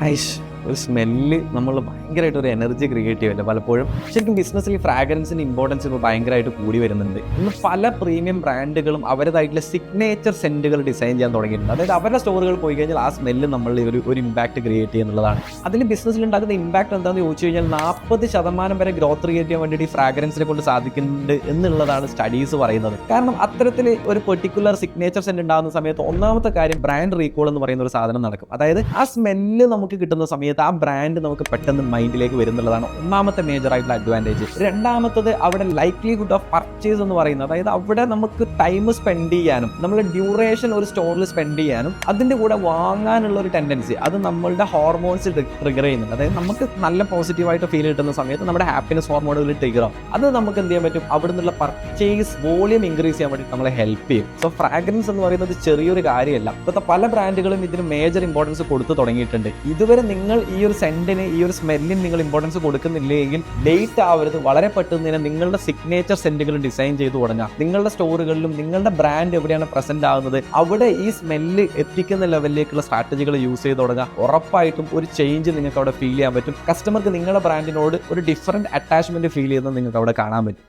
ഹൈഷ് ഒരു സ്മെല്ല് നമ്മൾ ഭയങ്കരമായിട്ട് ഒരു എനർജി ക്രിയേറ്റ് ചെയ്യുമല്ലോ പലപ്പോഴും. ശരിക്കും ബിസിനസ്സിൽ ഈ ഫ്രാഗ്രൻസിൻ്റെ ഇമ്പോർട്ടൻസ് ഇപ്പോൾ ഭയങ്കരമായിട്ട് കൂടി വരുന്നുണ്ട്. ഇന്ന് പല പ്രീമിയം ബ്രാൻഡുകളും അവരുടേതായിട്ടുള്ള സിഗ്നേച്ചർ സെൻറ്റുകൾ ഡിസൈൻ ചെയ്യാൻ തുടങ്ങിയിട്ടുണ്ട്. അതായത് അവരുടെ സ്റ്റോറുകൾ പോയി കഴിഞ്ഞാൽ ആ സ്മെല്ല് നമ്മളിൽ ഒരു ഇമ്പാക്ട് ക്രിയേറ്റ് ചെയ്യുന്നുള്ളതാണ്. അതിൽ ബിസിനസ്സിൽ ഉണ്ടാക്കുന്ന ഇമ്പാക്ട് എന്താണെന്ന് ചോദിച്ചു കഴിഞ്ഞാൽ 40% വരെ ഗ്രോത്ത് ക്രിയേറ്റ് ചെയ്യാൻ വേണ്ടിയിട്ട് ഈ ഫ്രാഗ്രൻസിനെ കൊണ്ട് സാധിക്കുന്നുണ്ട് എന്നുള്ളതാണ് സ്റ്റഡീസ് പറയുന്നത്. കാരണം അത്തരത്തിൽ ഒരു പെർട്ടിക്കുലർ സിഗ്നേച്ചർ സെൻറ്റ് ഉണ്ടാകുന്ന സമയത്ത് ഒന്നാമത്തെ കാര്യം ബ്രാൻഡ് റീകോൾ എന്ന് പറയുന്ന ഒരു സാധനം നടക്കും. അതായത് ആ സ്മെല്ല് നമുക്ക് കിട്ടുന്ന സമയത്ത് ആ ബ്രാൻഡ് നമുക്ക് പെട്ടെന്ന് മൈൻഡിലേക്ക് വരുന്നുള്ളതാണ് ഒന്നാമത്തെ മേജർ ആയിട്ടുള്ള അഡ്വാൻറ്റേജ്. രണ്ടാമത്തത് അവിടെ ലൈക്ലിഹുഡ് ഓഫ് പർച്ചേസ് എന്ന് പറയുന്നത്, അതായത് അവിടെ നമുക്ക് ടൈം സ്പെൻഡ് ചെയ്യാനും നമ്മുടെ ഡ്യൂറേഷൻ ഒരു സ്റ്റോറിൽ സ്പെൻഡ് ചെയ്യാനും അതിൻ്റെ കൂടെ വാങ്ങാനുള്ള ഒരു ടെൻഡൻസി അത് നമ്മളുടെ ഹോർമോൺസ് ട്രിഗർ ചെയ്യുന്നുണ്ട്. അതായത് നമുക്ക് നല്ല പോസിറ്റീവായിട്ട് ഫീൽ കിട്ടുന്ന സമയത്ത് നമ്മുടെ ഹാപ്പിനെസ് ഹോർമോണുകൾ ട്രിഗർ ആവും. അത് നമുക്ക് എന്ത് ചെയ്യാൻ പറ്റും, അവിടെ നിന്നുള്ള പർച്ചേസ് വോളിയം ഇൻക്രീസ് ചെയ്യാൻ വേണ്ടി നമ്മളെ ഹെൽപ്പ് ചെയ്യും. സോ ഫ്രാഗ്രൻസ് എന്ന് പറയുന്നത് ചെറിയൊരു കാര്യമല്ല. ഇപ്പോഴത്തെ പല ബ്രാൻഡുകളും ഇതിന് മേജർ ഇമ്പോർട്ടൻസ് കൊടുത്തു തുടങ്ങിയിട്ടുണ്ട്. ഇതുവരെ നിങ്ങൾ ഈ ഒരു സെന്റിന് ഈ ഒരു സ്മെല്ലിന് നിങ്ങൾ ഇമ്പോർട്ടൻസ് കൊടുക്കുന്നില്ലെങ്കിൽ ലേറ്റ് ആവരുത്. വളരെ പെട്ടെന്ന് തന്നെ നിങ്ങളുടെ സിഗ്നേച്ചർ സെന്റുകൾ ഡിസൈൻ ചെയ്തു തുടങ്ങാം. നിങ്ങളുടെ സ്റ്റോറുകളിലും നിങ്ങളുടെ ബ്രാൻഡ് എവിടെയാണ് പ്രസന്റ് ആകുന്നത് അവിടെ ഈ സ്മെല്ല് എത്തിക്കുന്ന ലെവലിലേക്കുള്ള സ്ട്രാറ്റജികൾ യൂസ് ചെയ്ത് തുടങ്ങാം. ഉറപ്പായിട്ടും ഒരു ചേഞ്ച് നിങ്ങൾക്ക് അവിടെ ഫീൽ ചെയ്യാൻ പറ്റും. കസ്റ്റമർക്ക് നിങ്ങളുടെ ബ്രാൻഡിനോട് ഒരു ഡിഫറൻറ്റ് അറ്റാച്ച്മെന്റ് ഫീൽ ചെയ്യുന്നത് നിങ്ങൾക്ക് അവിടെ കാണാൻ പറ്റും.